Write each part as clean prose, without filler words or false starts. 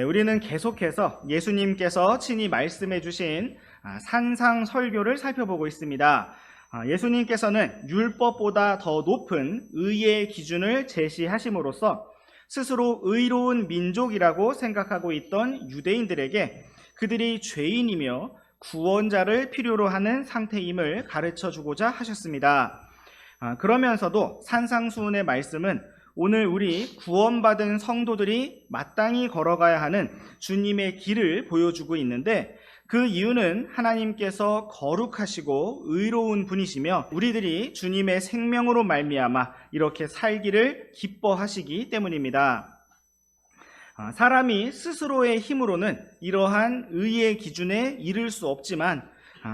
우리는 계속해서 예수님께서 친히 말씀해 주신 산상 설교를 살펴보고 있습니다. 예수님께서는 율법보다 더 높은 의의 기준을 제시하심으로써 스스로 의로운 민족이라고 생각하고 있던 유대인들에게 그들이 죄인이며 구원자를 필요로 하는 상태임을 가르쳐 주고자 하셨습니다. 그러면서도 산상수훈의 말씀은 오늘 우리 구원받은 성도들이 마땅히 걸어가야 하는 주님의 길을 보여주고 있는데, 그 이유는 하나님께서 거룩하시고 의로운 분이시며 우리들이 주님의 생명으로 말미암아 이렇게 살기를 기뻐하시기 때문입니다. 사람이 스스로의 힘으로는 이러한 의의 기준에 이를 수 없지만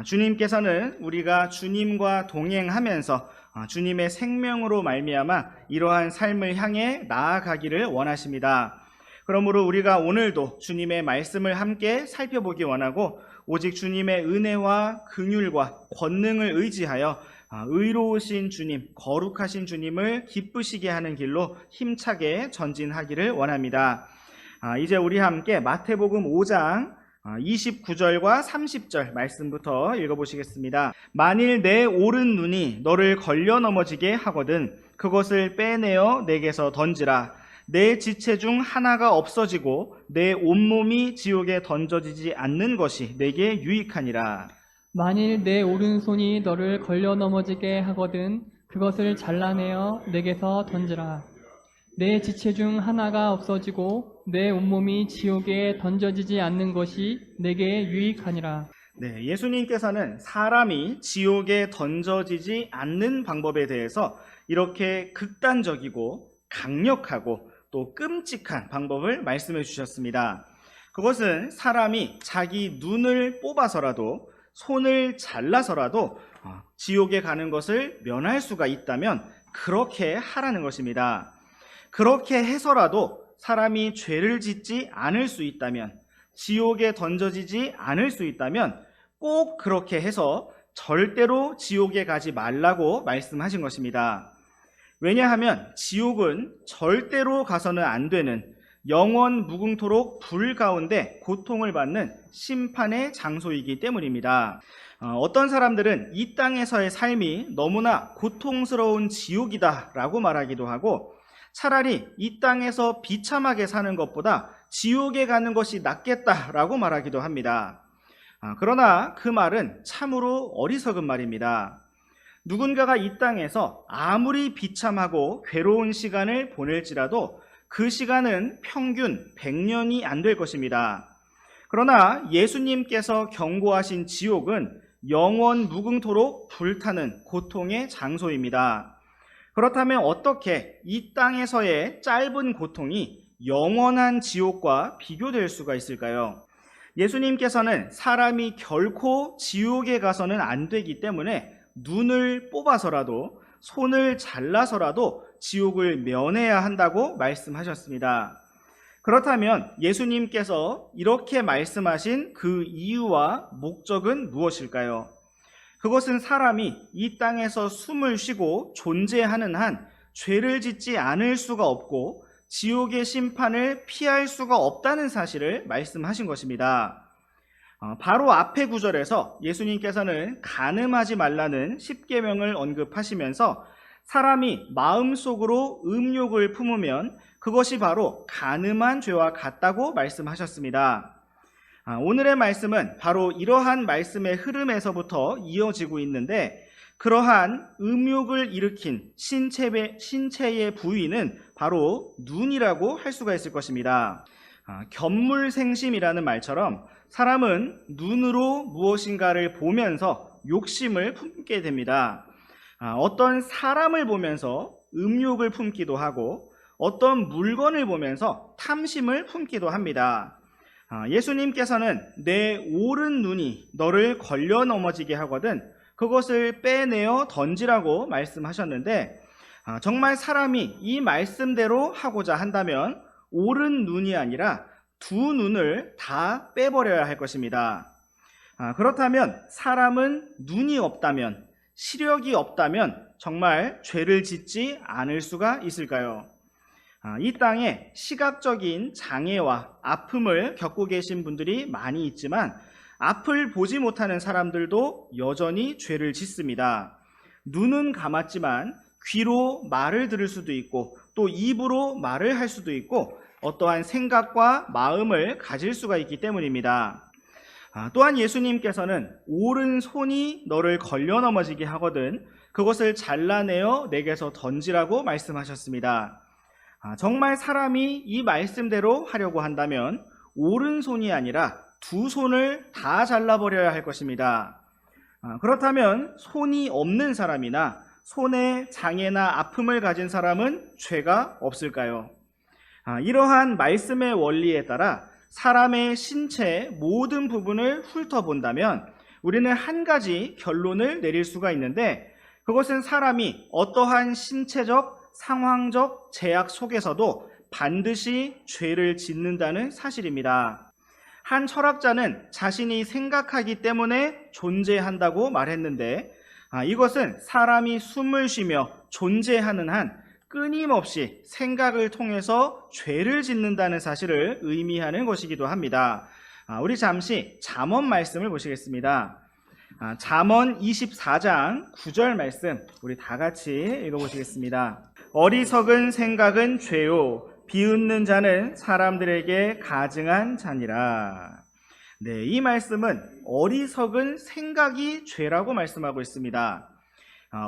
주님께서는 우리가 주님과 동행하면서 주님의 생명으로 말미암아 이러한 삶을 향해 나아가기를 원하십니다. 그러므로 우리가 오늘도 주님의 말씀을 함께 살펴보기 원하고, 오직 주님의 은혜와 긍휼과 권능을 의지하여 의로우신 주님, 거룩하신 주님을 기쁘시게 하는 길로 힘차게 전진하기를 원합니다. 이제 우리 함께 마태복음 5장 29절과 30절 말씀부터 읽어보시겠습니다. 만일 내 오른 눈이 너를 걸려 넘어지게 하거든 그것을 빼내어 내게서 던지라. 내 지체 중 하나가 없어지고 내 온몸이 지옥에 던져지지 않는 것이 내게 유익하니라. 만일 내 오른손이 너를 걸려 넘어지게 하거든 그것을 잘라내어 내게서 던지라. 내 지체 중 하나가 없어지고 내 온몸이 지옥에 던져지지 않는 것이 내게 유익하니라. 네, 예수님께서는 사람이 지옥에 던져지지 않는 방법에 대해서 이렇게 극단적이고 강력하고 또 끔찍한 방법을 말씀해 주셨습니다. 그것은 사람이 자기 눈을 뽑아서라도, 손을 잘라서라도 지옥에 가는 것을 면할 수가 있다면 그렇게 하라는 것입니다. 그렇게 해서라도 사람이 죄를 짓지 않을 수 있다면, 지옥에 던져지지 않을 수 있다면 꼭 그렇게 해서 절대로 지옥에 가지 말라고 말씀하신 것입니다. 왜냐하면 지옥은 절대로 가서는 안 되는, 영원 무궁토록 불 가운데 고통을 받는 심판의 장소이기 때문입니다. 어떤 사람들은 이 땅에서의 삶이 너무나 고통스러운 지옥이다라고 말하기도 하고, 차라리 이 땅에서 비참하게 사는 것보다 지옥에 가는 것이 낫겠다라고 말하기도 합니다. 그러나 그 말은 참으로 어리석은 말입니다. 누군가가 이 땅에서 아무리 비참하고 괴로운 시간을 보낼지라도 그 시간은 평균 100년이 안 될 것입니다. 그러나 예수님께서 경고하신 지옥은 영원 무궁토록 불타는 고통의 장소입니다. 그렇다면 어떻게 이 땅에서의 짧은 고통이 영원한 지옥과 비교될 수가 있을까요? 예수님께서는 사람이 결코 지옥에 가서는 안 되기 때문에 눈을 뽑아서라도, 손을 잘라서라도 지옥을 면해야 한다고 말씀하셨습니다. 그렇다면 예수님께서 이렇게 말씀하신 그 이유와 목적은 무엇일까요? 그것은 사람이 이 땅에서 숨을 쉬고 존재하는 한 죄를 짓지 않을 수가 없고 지옥의 심판을 피할 수가 없다는 사실을 말씀하신 것입니다. 바로 앞의 구절에서 예수님께서는 간음하지 말라는 십계명을 언급하시면서 사람이 마음속으로 음욕을 품으면 그것이 바로 간음한 죄와 같다고 말씀하셨습니다. 오늘의 말씀은 바로 이러한 말씀의 흐름에서부터 이어지고 있는데, 그러한 음욕을 일으킨 신체의 부위는 바로 눈이라고 할 수가 있을 것입니다. 견물생심이라는 말처럼 사람은 눈으로 무엇인가를 보면서 욕심을 품게 됩니다. 어떤 사람을 보면서 음욕을 품기도 하고 어떤 물건을 보면서 탐심을 품기도 합니다. 예수님께서는 내 오른 눈이 너를 걸려 넘어지게 하거든 그것을 빼내어 던지라고 말씀하셨는데, 정말 사람이 이 말씀대로 하고자 한다면 오른 눈이 아니라 두 눈을 다 빼버려야 할 것입니다. 그렇다면 사람은 눈이 없다면, 시력이 없다면 정말 죄를 짓지 않을 수가 있을까요? 이 땅에 시각적인 장애와 아픔을 겪고 계신 분들이 많이 있지만 앞을 보지 못하는 사람들도 여전히 죄를 짓습니다. 눈은 감았지만 귀로 말을 들을 수도 있고 또 입으로 말을 할 수도 있고 어떠한 생각과 마음을 가질 수가 있기 때문입니다. 또한 예수님께서는 오른손이 너를 걸려 넘어지게 하거든 그것을 잘라내어 내게서 던지라고 말씀하셨습니다. 정말 사람이 이 말씀대로 하려고 한다면 오른손이 아니라 두 손을 다 잘라버려야 할 것입니다. 그렇다면 손이 없는 사람이나 손에 장애나 아픔을 가진 사람은 죄가 없을까요? 이러한 말씀의 원리에 따라 사람의 신체 모든 부분을 훑어본다면 우리는 한 가지 결론을 내릴 수가 있는데 그것은 사람이 어떠한 신체적, 상황적 제약 속에서도 반드시 죄를 짓는다는 사실입니다. 한 철학자는 자신이 생각하기 때문에 존재한다고 말했는데 이것은 사람이 숨을 쉬며 존재하는 한 끊임없이 생각을 통해서 죄를 짓는다는 사실을 의미하는 것이기도 합니다. 우리 잠시 잠언 말씀을 보시겠습니다. 잠언 24장 9절 말씀 우리 다 같이 읽어보시겠습니다. 어리석은 생각은 죄요 비웃는 자는 사람들에게 가증한 자니라. 네, 이 말씀은 어리석은 생각이 죄라고 말씀하고 있습니다.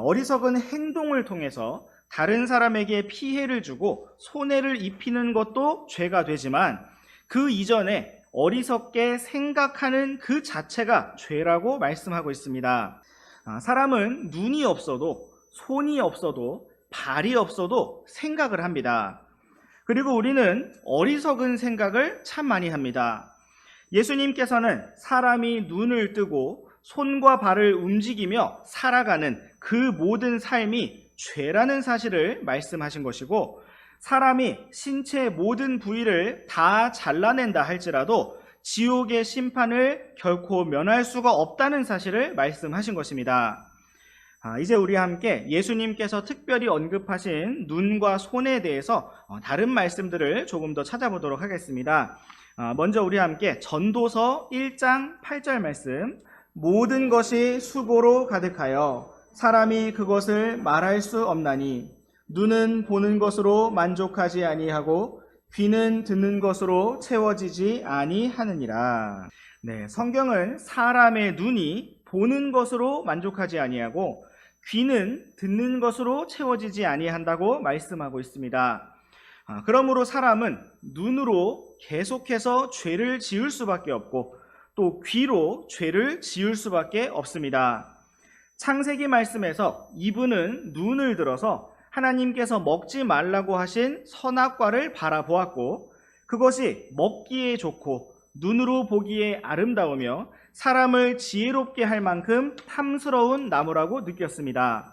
어리석은 행동을 통해서 다른 사람에게 피해를 주고 손해를 입히는 것도 죄가 되지만 그 이전에 어리석게 생각하는 그 자체가 죄라고 말씀하고 있습니다. 사람은 눈이 없어도 손이 없어도 발이 없어도 생각을 합니다. 그리고 우리는 어리석은 생각을 참 많이 합니다. 예수님께서는 사람이 눈을 뜨고 손과 발을 움직이며 살아가는 그 모든 삶이 죄라는 사실을 말씀하신 것이고 사람이 신체의 모든 부위를 다 잘라낸다 할지라도 지옥의 심판을 결코 면할 수가 없다는 사실을 말씀하신 것입니다. 이제 우리 함께 예수님께서 특별히 언급하신 눈과 손에 대해서 다른 말씀들을 조금 더 찾아보도록 하겠습니다. 먼저 우리 함께 전도서 1장 8절 말씀 모든 것이 수고로 가득하여 사람이 그것을 말할 수 없나니 눈은 보는 것으로 만족하지 아니하고 귀는 듣는 것으로 채워지지 아니하느니라. 네, 성경은 사람의 눈이 보는 것으로 만족하지 아니하고 귀는 듣는 것으로 채워지지 아니한다고 말씀하고 있습니다. 그러므로 사람은 눈으로 계속해서 죄를 지을 수밖에 없고 또 귀로 죄를 지을 수밖에 없습니다. 창세기 말씀에서 이브는 눈을 들어서 하나님께서 먹지 말라고 하신 선악과를 바라보았고 그것이 먹기에 좋고 눈으로 보기에 아름다우며 사람을 지혜롭게 할 만큼 탐스러운 나무라고 느꼈습니다.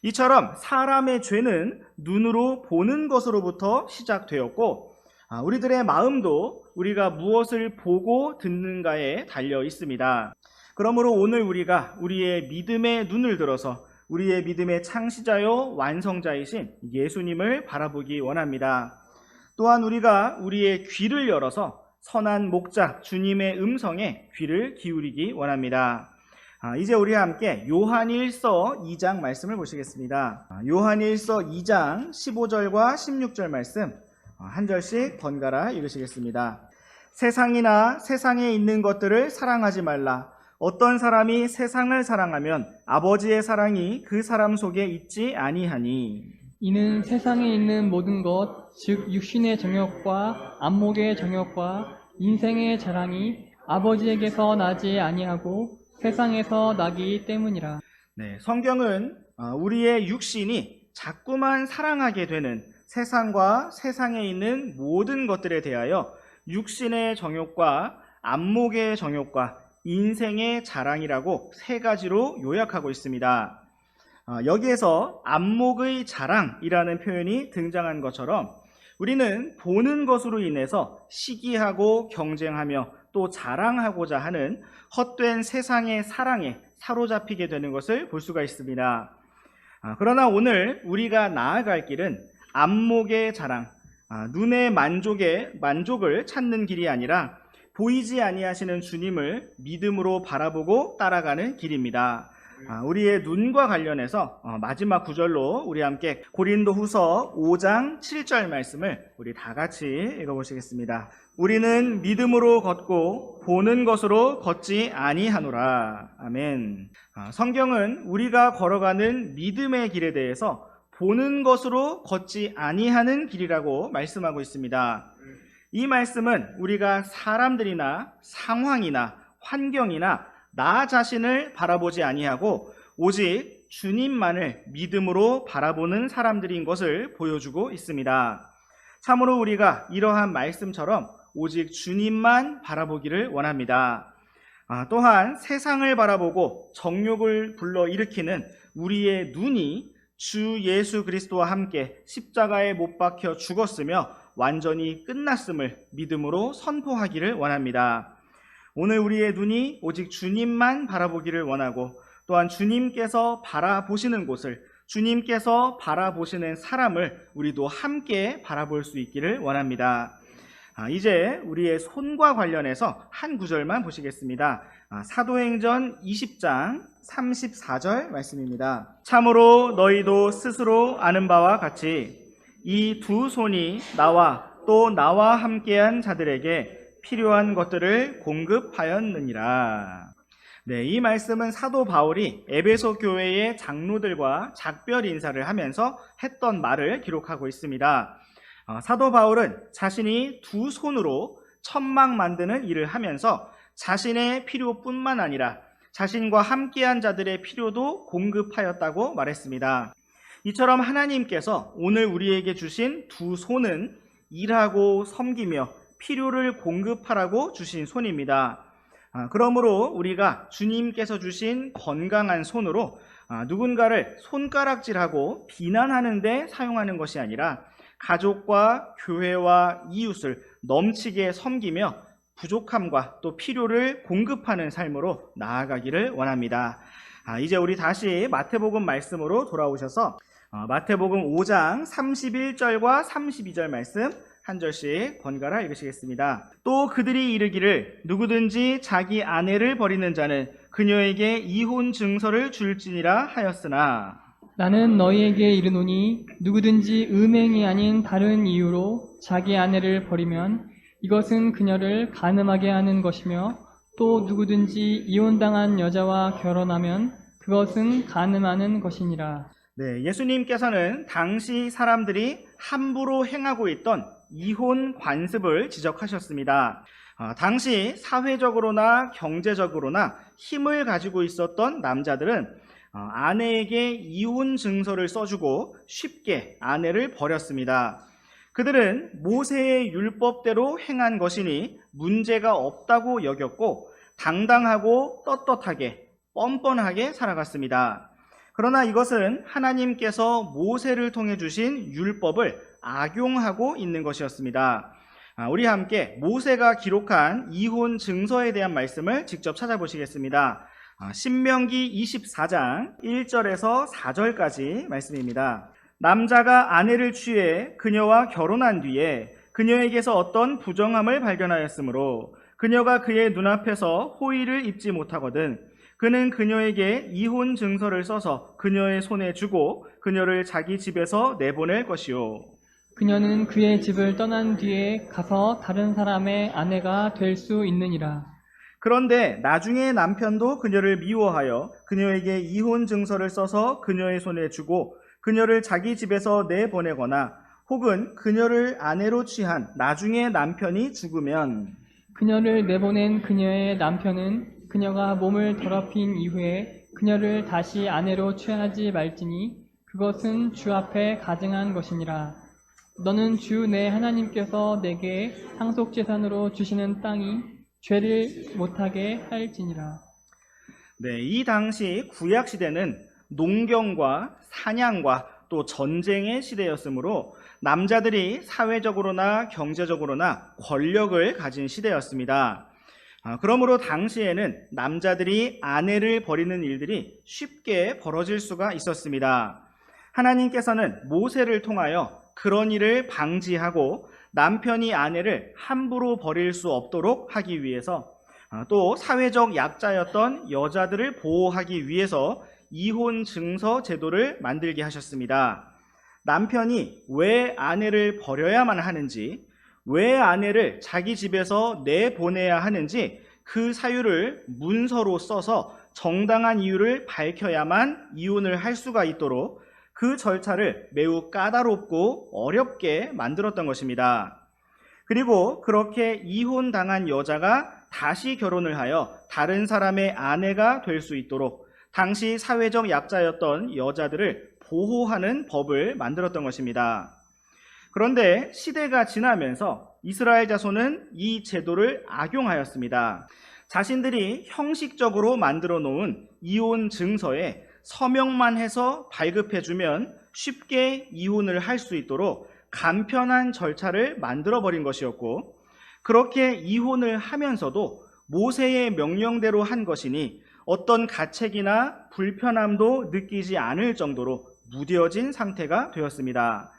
이처럼 사람의 죄는 눈으로 보는 것으로부터 시작되었고 우리들의 마음도 우리가 무엇을 보고 듣는가에 달려 있습니다. 그러므로 오늘 우리가 우리의 믿음의 눈을 들어서 우리의 믿음의 창시자요 완성자이신 예수님을 바라보기 원합니다. 또한 우리가 우리의 귀를 열어서 선한 목자 주님의 음성에 귀를 기울이기 원합니다. 이제 우리 함께 요한일서 2장 말씀을 보시겠습니다. 요한일서 2장 15절과 16절 말씀 한 절씩 번갈아 읽으시겠습니다. 세상이나 세상에 있는 것들을 사랑하지 말라. 어떤 사람이 세상을 사랑하면 아버지의 사랑이 그 사람 속에 있지 아니하니 이는 세상에 있는 모든 것, 즉 육신의 정욕과 안목의 정욕과 인생의 자랑이 아버지에게서 나지 아니하고 세상에서 나기 때문이라. 네, 성경은 우리의 육신이 자꾸만 사랑하게 되는 세상과 세상에 있는 모든 것들에 대하여 육신의 정욕과 안목의 정욕과 인생의 자랑이라고 세 가지로 요약하고 있습니다. 여기에서 안목의 자랑이라는 표현이 등장한 것처럼 우리는 보는 것으로 인해서 시기하고 경쟁하며 또 자랑하고자 하는 헛된 세상의 사랑에 사로잡히게 되는 것을 볼 수가 있습니다. 그러나 오늘 우리가 나아갈 길은 안목의 자랑, 눈의 만족을 찾는 길이 아니라 보이지 아니하시는 주님을 믿음으로 바라보고 따라가는 길입니다. 우리의 눈과 관련해서 마지막 구절로 우리 함께 고린도후서 5장 7절 말씀을 우리 다 같이 읽어보시겠습니다. 우리는 믿음으로 걷고 보는 것으로 걷지 아니하노라. 아멘. 성경은 우리가 걸어가는 믿음의 길에 대해서 보는 것으로 걷지 아니하는 길이라고 말씀하고 있습니다. 이 말씀은 우리가 사람들이나 상황이나 환경이나 나 자신을 바라보지 아니하고 오직 주님만을 믿음으로 바라보는 사람들인 것을 보여주고 있습니다. 참으로 우리가 이러한 말씀처럼 오직 주님만 바라보기를 원합니다. 또한 세상을 바라보고 정욕을 불러일으키는 우리의 눈이 주 예수 그리스도와 함께 십자가에 못 박혀 죽었으며 완전히 끝났음을 믿음으로 선포하기를 원합니다. 오늘 우리의 눈이 오직 주님만 바라보기를 원하고 또한 주님께서 바라보시는 곳을, 주님께서 바라보시는 사람을 우리도 함께 바라볼 수 있기를 원합니다. 이제 우리의 손과 관련해서 한 구절만 보시겠습니다. 사도행전 20장 34절 말씀입니다. 참으로 너희도 스스로 아는 바와 같이 이 두 손이 나와 또 나와 함께한 자들에게 필요한 것들을 공급하였느니라. 이 말씀은 사도 바울이 에베소 교회의 장로들과 작별 인사를 하면서 했던 말을 기록하고 있습니다. 사도 바울은 자신이 두 손으로 천막 만드는 일을 하면서 자신의 필요뿐만 아니라 자신과 함께한 자들의 필요도 공급하였다고 말했습니다. 이처럼 하나님께서 오늘 우리에게 주신 두 손은 일하고 섬기며 필요를 공급하라고 주신 손입니다. 그러므로 우리가 주님께서 주신 건강한 손으로 누군가를 손가락질하고 비난하는 데 사용하는 것이 아니라 가족과 교회와 이웃을 넘치게 섬기며 부족함과 또 필요를 공급하는 삶으로 나아가기를 원합니다. 이제 우리 다시 마태복음 말씀으로 돌아오셔서 마태복음 5장 31절과 32절 말씀 한 절씩 번갈아 읽으시겠습니다. 또 그들이 이르기를 누구든지 자기 아내를 버리는 자는 그녀에게 이혼 증서를 줄지니라 하였으나 나는 너희에게 이르노니 누구든지 음행이 아닌 다른 이유로 자기 아내를 버리면 이것은 그녀를 간음하게 하는 것이며 또 누구든지 이혼당한 여자와 결혼하면 그것은 간음하는 것이니라. 예수님께서는 당시 사람들이 함부로 행하고 있던 이혼 관습을 지적하셨습니다. 당시 사회적으로나 경제적으로나 힘을 가지고 있었던 남자들은 아내에게 이혼 증서를 써주고 쉽게 아내를 버렸습니다. 그들은 모세의 율법대로 행한 것이니 문제가 없다고 여겼고 당당하고 떳떳하게 뻔뻔하게 살아갔습니다. 그러나 이것은 하나님께서 모세를 통해 주신 율법을 악용하고 있는 것이었습니다. 우리 함께 모세가 기록한 이혼 증서에 대한 말씀을 직접 찾아보시겠습니다. 신명기 24장 1절에서 4절까지 말씀입니다. 남자가 아내를 취해 그녀와 결혼한 뒤에 그녀에게서 어떤 부정함을 발견하였으므로 그녀가 그의 눈앞에서 호의를 입지 못하거든 그는 그녀에게 이혼 증서를 써서 그녀의 손에 주고 그녀를 자기 집에서 내보낼 것이요. 그녀는 그의 집을 떠난 뒤에 가서 다른 사람의 아내가 될 수 있느니라. 그런데 나중에 남편도 그녀를 미워하여 그녀에게 이혼 증서를 써서 그녀의 손에 주고 그녀를 자기 집에서 내보내거나 혹은 그녀를 아내로 취한 나중에 남편이 죽으면 그녀를 내보낸 그녀의 남편은 그녀가 몸을 더럽힌 이후에 그녀를 다시 아내로 취하지 말지니 그것은 주 앞에 가증한 것이니라. 너는 주 내 하나님께서 내게 상속재산으로 주시는 땅이 죄를 못하게 할지니라. 이 당시 구약 시대는 농경과 사냥과 또 전쟁의 시대였으므로 남자들이 사회적으로나 경제적으로나 권력을 가진 시대였습니다. 그러므로 당시에는 남자들이 아내를 버리는 일들이 쉽게 벌어질 수가 있었습니다. 하나님께서는 모세를 통하여 그런 일을 방지하고 남편이 아내를 함부로 버릴 수 없도록 하기 위해서, 또 사회적 약자였던 여자들을 보호하기 위해서 이혼 증서 제도를 만들게 하셨습니다. 남편이 왜 아내를 버려야만 하는지, 왜 아내를 자기 집에서 내보내야 하는지 그 사유를 문서로 써서 정당한 이유를 밝혀야만 이혼을 할 수가 있도록 그 절차를 매우 까다롭고 어렵게 만들었던 것입니다. 그리고 그렇게 이혼당한 여자가 다시 결혼을 하여 다른 사람의 아내가 될 수 있도록 당시 사회적 약자였던 여자들을 보호하는 법을 만들었던 것입니다. 그런데 시대가 지나면서 이스라엘 자손은 이 제도를 악용하였습니다. 자신들이 형식적으로 만들어 놓은 이혼 증서에 서명만 해서 발급해주면 쉽게 이혼을 할 수 있도록 간편한 절차를 만들어버린 것이었고, 그렇게 이혼을 하면서도 모세의 명령대로 한 것이니 어떤 가책이나 불편함도 느끼지 않을 정도로 무뎌진 상태가 되었습니다.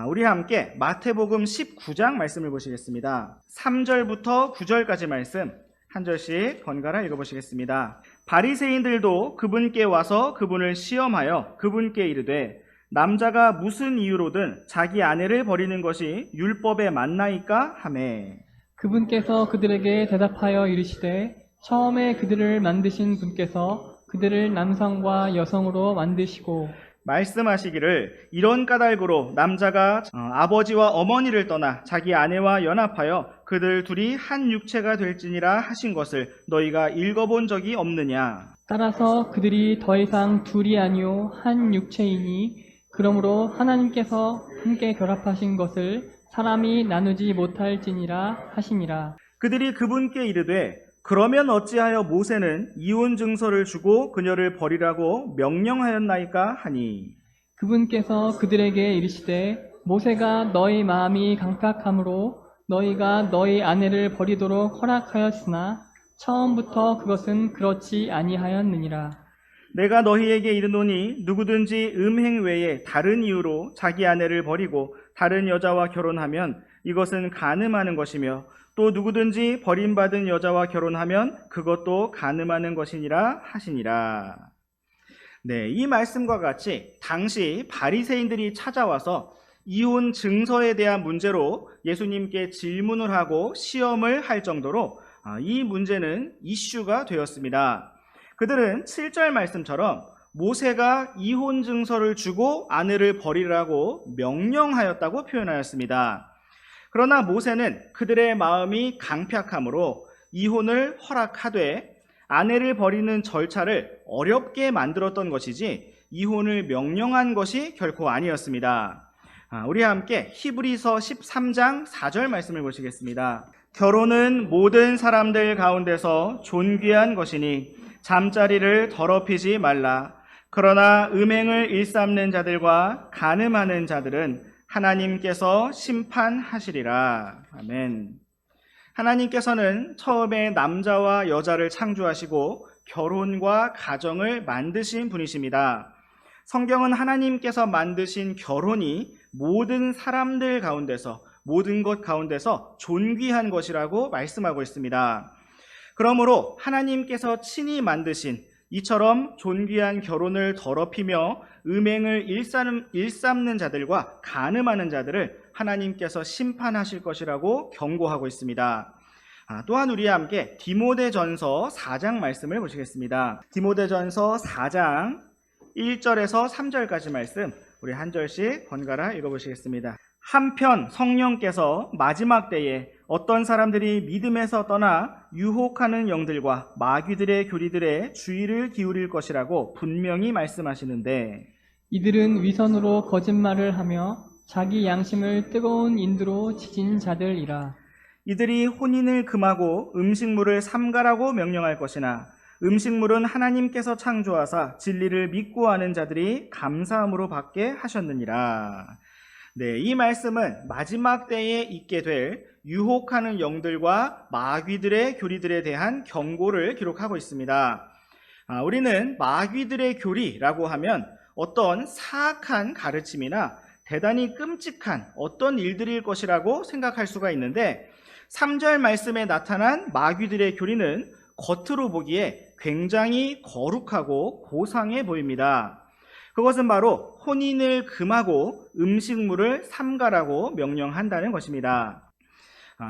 우리 함께 마태복음 19장 말씀을 보시겠습니다. 3절부터 9절까지 말씀 한 절씩 번갈아 읽어보시겠습니다. 바리새인들도 그분께 와서 그분을 시험하여 그분께 이르되 남자가 무슨 이유로든 자기 아내를 버리는 것이 율법에 맞나이까 하매. 그분께서 그들에게 대답하여 이르시되 처음에 그들을 만드신 분께서 그들을 남성과 여성으로 만드시고 말씀하시기를 이런 까닭으로 남자가 아버지와 어머니를 떠나 자기 아내와 연합하여 그들 둘이 한 육체가 될지니라 하신 것을 너희가 읽어본 적이 없느냐. 따라서 그들이 더 이상 둘이 아니요 한 육체이니 그러므로 하나님께서 함께 결합하신 것을 사람이 나누지 못할지니라 하시니라. 그들이 그분께 이르되 그러면 어찌하여 모세는 이혼 증서를 주고 그녀를 버리라고 명령하였나이까 하니. 그분께서 그들에게 이르시되 모세가 너희 마음이 강팍함으로 너희가 너희 아내를 버리도록 허락하였으나 처음부터 그것은 그렇지 아니하였느니라. 내가 너희에게 이르노니 누구든지 음행 외에 다른 이유로 자기 아내를 버리고 다른 여자와 결혼하면 이것은 간음하는 것이며 또 누구든지 버림받은 여자와 결혼하면 그것도 간음하는 것이니라 하시니라. 네, 이 말씀과 같이 당시 바리새인들이 찾아와서 이혼 증서에 대한 문제로 예수님께 질문을 하고 시험을 할 정도로 이 문제는 이슈가 되었습니다. 그들은 7절 말씀처럼 모세가 이혼 증서를 주고 아내를 버리라고 명령하였다고 표현하였습니다. 그러나 모세는 그들의 마음이 강팍함으로 이혼을 허락하되 아내를 버리는 절차를 어렵게 만들었던 것이지 이혼을 명령한 것이 결코 아니었습니다. 우리 함께 히브리서 13장 4절 말씀을 보시겠습니다. 결혼은 모든 사람들 가운데서 존귀한 것이니 잠자리를 더럽히지 말라. 그러나 음행을 일삼는 자들과 간음하는 자들은 하나님께서 심판하시리라. 아멘. 하나님께서는 처음에 남자와 여자를 창조하시고 결혼과 가정을 만드신 분이십니다. 성경은 하나님께서 만드신 결혼이 모든 사람들 가운데서, 모든 것 가운데서 존귀한 것이라고 말씀하고 있습니다. 그러므로 하나님께서 친히 만드신 이처럼 존귀한 결혼을 더럽히며 음행을 일삼는 자들과 간음하는 자들을 하나님께서 심판하실 것이라고 경고하고 있습니다. 또한 우리와 함께 디모데전서 4장 말씀을 보시겠습니다. 디모데전서 4장 1절에서 3절까지 말씀 우리 한 절씩 번갈아 읽어보시겠습니다. 한편 성령께서 마지막 때에 어떤 사람들이 믿음에서 떠나 유혹하는 영들과 마귀들의 교리들에 주의를 기울일 것이라고 분명히 말씀하시는데 이들은 위선으로 거짓말을 하며 자기 양심을 뜨거운 인두로 지진 자들이라. 이들이 혼인을 금하고 음식물을 삼가라고 명령할 것이나 음식물은 하나님께서 창조하사 진리를 믿고 하는 자들이 감사함으로 받게 하셨느니라. 네, 이 말씀은 마지막 때에 있게 될 유혹하는 영들과 마귀들의 교리들에 대한 경고를 기록하고 있습니다. 우리는 마귀들의 교리라고 하면 어떤 사악한 가르침이나 대단히 끔찍한 어떤 일들일 것이라고 생각할 수가 있는데 3절 말씀에 나타난 마귀들의 교리는 겉으로 보기에 굉장히 거룩하고 고상해 보입니다. 그것은 바로 혼인을 금하고 음식물을 삼가라고 명령한다는 것입니다.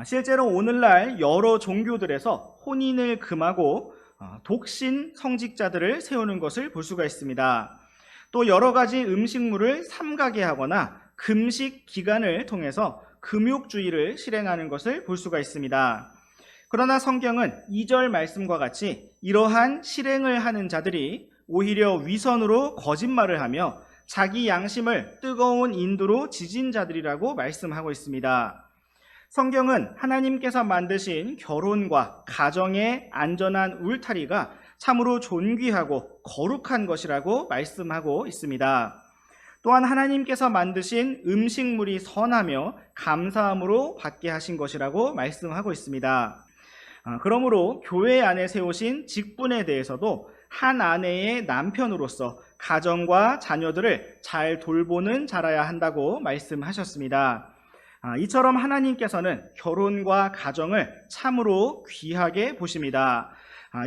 실제로 오늘날 여러 종교들에서 혼인을 금하고 독신 성직자들을 세우는 것을 볼 수가 있습니다. 또 여러 가지 음식물을 삼가게 하거나 금식 기간을 통해서 금욕주의를 실행하는 것을 볼 수가 있습니다. 그러나 성경은 2절 말씀과 같이 이러한 실행을 하는 자들이 오히려 위선으로 거짓말을 하며 자기 양심을 뜨거운 인두로 지진 자들이라고 말씀하고 있습니다. 성경은 하나님께서 만드신 결혼과 가정의 안전한 울타리가 참으로 존귀하고 거룩한 것이라고 말씀하고 있습니다. 또한 하나님께서 만드신 음식물이 선하며 감사함으로 받게 하신 것이라고 말씀하고 있습니다. 그러므로 교회 안에 세우신 직분에 대해서도 한 아내의 남편으로서 가정과 자녀들을 잘 돌보는 자라야 한다고 말씀하셨습니다. 이처럼 하나님께서는 결혼과 가정을 참으로 귀하게 보십니다.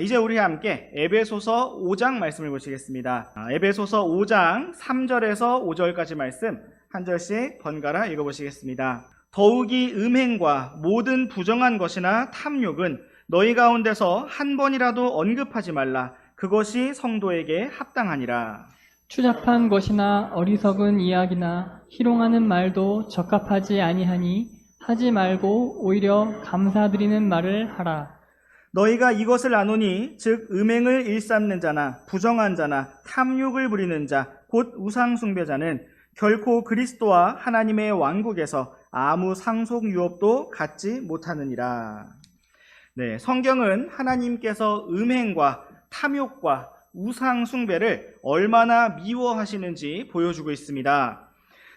이제 우리 함께 에베소서 5장 말씀을 보시겠습니다. 에베소서 5장 3절에서 5절까지 말씀 한 절씩 번갈아 읽어보시겠습니다. 더욱이 음행과 모든 부정한 것이나 탐욕은 너희 가운데서 한 번이라도 언급하지 말라. 그것이 성도에게 합당하니라. 추잡한 것이나 어리석은 이야기나 희롱하는 말도 적합하지 아니하니 하지 말고 오히려 감사드리는 말을 하라. 너희가 이것을 아노니 즉 음행을 일삼는 자나 부정한 자나 탐욕을 부리는 자 곧 우상 숭배자는 결코 그리스도와 하나님의 왕국에서 아무 상속 유업도 갖지 못하느니라. 네, 성경은 하나님께서 음행과 탐욕과 우상 숭배를 얼마나 미워하시는지 보여주고 있습니다.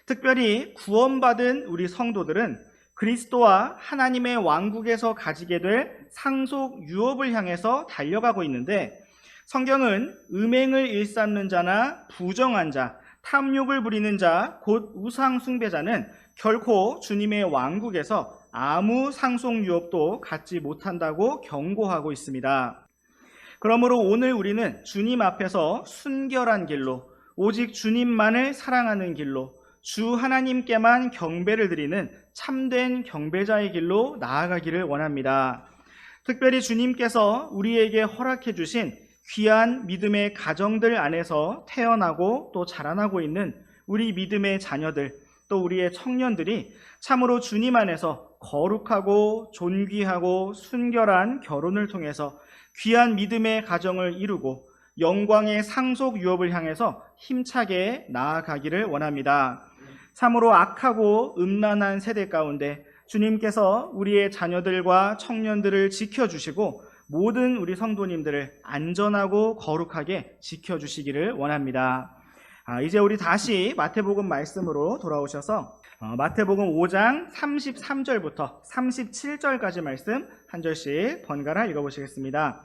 특별히 구원받은 우리 성도들은 그리스도와 하나님의 왕국에서 가지게 될 상속 유업을 향해서 달려가고 있는데 성경은 음행을 일삼는 자나 부정한 자, 탐욕을 부리는 자, 곧 우상 숭배자는 결코 주님의 왕국에서 아무 상속 유업도 갖지 못한다고 경고하고 있습니다. 그러므로 오늘 우리는 주님 앞에서 순결한 길로, 오직 주님만을 사랑하는 길로, 주 하나님께만 경배를 드리는 참된 경배자의 길로 나아가기를 원합니다. 특별히 주님께서 우리에게 허락해 주신 귀한 믿음의 가정들 안에서 태어나고 또 자라나고 있는 우리 믿음의 자녀들, 또 우리의 청년들이 참으로 주님 안에서 거룩하고 존귀하고 순결한 결혼을 통해서 귀한 믿음의 가정을 이루고 영광의 상속 유업을 향해서 힘차게 나아가기를 원합니다. 참으로 악하고 음란한 세대 가운데 주님께서 우리의 자녀들과 청년들을 지켜주시고 모든 우리 성도님들을 안전하고 거룩하게 지켜주시기를 원합니다. 이제 우리 다시 마태복음 말씀으로 돌아오셔서 마태복음 5장 33절부터 37절까지 말씀 한 절씩 번갈아 읽어보시겠습니다.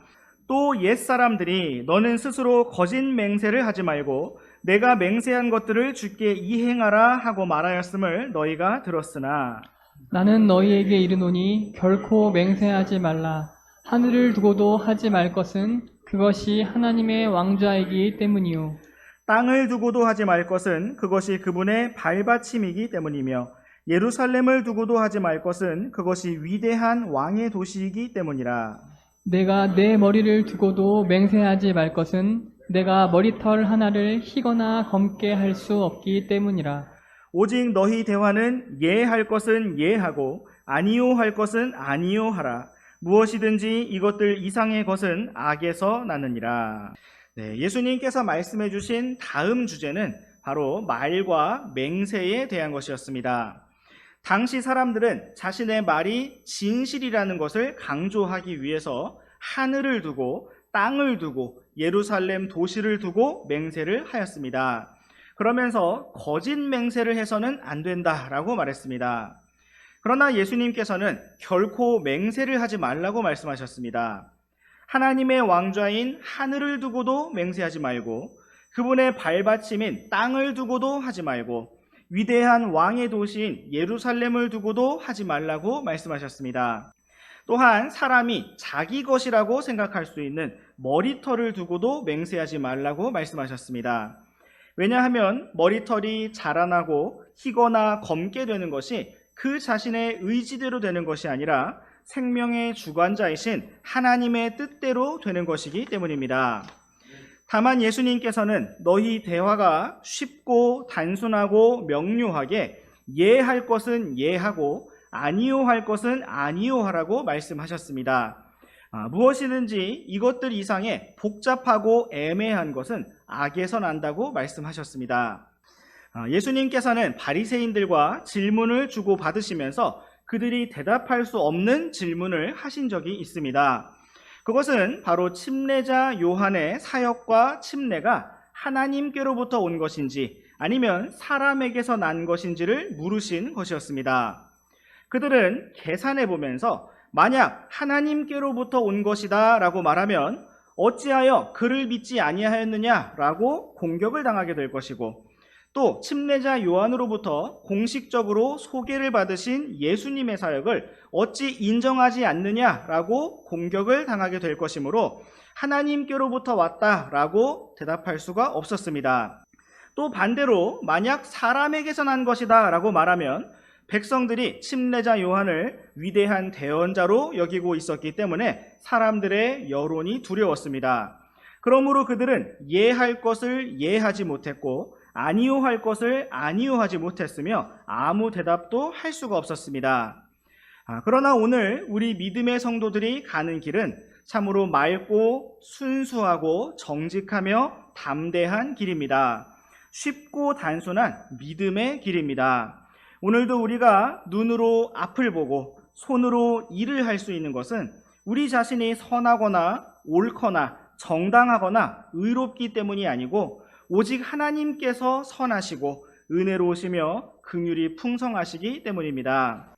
또 옛사람들이 너는 스스로 거짓 맹세를 하지 말고 내가 맹세한 것들을 주께 이행하라 하고 말하였음을 너희가 들었으나 나는 너희에게 이르노니 결코 맹세하지 말라. 하늘을 두고도 하지 말 것은 그것이 하나님의 왕좌이기 때문이요. 땅을 두고도 하지 말 것은 그것이 그분의 발받침이기 때문이며 예루살렘을 두고도 하지 말 것은 그것이 위대한 왕의 도시이기 때문이라. 내가 내 머리를 두고도 맹세하지 말 것은 내가 머리털 하나를 희거나 검게 할 수 없기 때문이라. 오직 너희 대화는 예할 것은 예하고 아니요 할 것은 아니요 하라. 무엇이든지 이것들 이상의 것은 악에서 나느니라. 네, 예수님께서 말씀해 주신 다음 주제는 바로 말과 맹세에 대한 것이었습니다. 당시 사람들은 자신의 말이 진실이라는 것을 강조하기 위해서 하늘을 두고 땅을 두고 예루살렘 도시를 두고 맹세를 하였습니다. 그러면서 거짓 맹세를 해서는 안 된다라고 말했습니다. 그러나 예수님께서는 결코 맹세를 하지 말라고 말씀하셨습니다. 하나님의 왕좌인 하늘을 두고도 맹세하지 말고 그분의 발받침인 땅을 두고도 하지 말고 위대한 왕의 도시인 예루살렘을 두고도 하지 말라고 말씀하셨습니다. 또한 사람이 자기 것이라고 생각할 수 있는 머리털을 두고도 맹세하지 말라고 말씀하셨습니다. 왜냐하면 머리털이 자라나고 희거나 검게 되는 것이 그 자신의 의지대로 되는 것이 아니라 생명의 주관자이신 하나님의 뜻대로 되는 것이기 때문입니다. 다만 예수님께서는 너희 대화가 쉽고 단순하고 명료하게 예할 것은 예하고 아니요 할 것은 아니요 하라고 말씀하셨습니다. 무엇이든지 이것들 이상의 복잡하고 애매한 것은 악에서 난다고 말씀하셨습니다. 예수님께서는 바리새인들과 질문을 주고 받으시면서 그들이 대답할 수 없는 질문을 하신 적이 있습니다. 그것은 바로 침례자 요한의 사역과 침례가 하나님께로부터 온 것인지 아니면 사람에게서 난 것인지를 물으신 것이었습니다. 그들은 계산해 보면서 만약 하나님께로부터 온 것이다 라고 말하면 어찌하여 그를 믿지 아니하였느냐 라고 공격을 당하게 될 것이고, 또 침례자 요한으로부터 공식적으로 소개를 받으신 예수님의 사역을 어찌 인정하지 않느냐라고 공격을 당하게 될 것이므로 하나님께로부터 왔다라고 대답할 수가 없었습니다. 또 반대로 만약 사람에게서 난 것이다 라고 말하면 백성들이 침례자 요한을 위대한 대언자로 여기고 있었기 때문에 사람들의 여론이 두려웠습니다. 그러므로 그들은 예할 것을 예하지 못했고 아니요 할 것을 아니요 하지 못했으며 아무 대답도 할 수가 없었습니다. 그러나 오늘 우리 믿음의 성도들이 가는 길은 참으로 맑고 순수하고 정직하며 담대한 길입니다. 쉽고 단순한 믿음의 길입니다. 오늘도 우리가 눈으로 앞을 보고 손으로 일을 할 수 있는 것은 우리 자신이 선하거나 옳거나 정당하거나 의롭기 때문이 아니고 오직 하나님께서 선하시고 은혜로우시며 긍휼이 풍성하시기 때문입니다.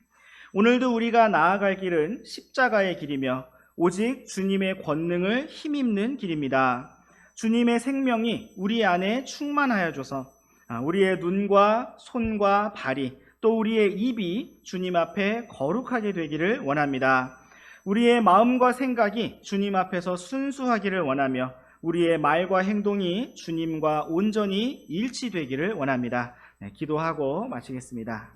오늘도 우리가 나아갈 길은 십자가의 길이며 오직 주님의 권능을 힘입는 길입니다. 주님의 생명이 우리 안에 충만하여져서 우리의 눈과 손과 발이 또 우리의 입이 주님 앞에 거룩하게 되기를 원합니다. 우리의 마음과 생각이 주님 앞에서 순수하기를 원하며 우리의 말과 행동이 주님과 온전히 일치되기를 원합니다. 기도하고 마치겠습니다.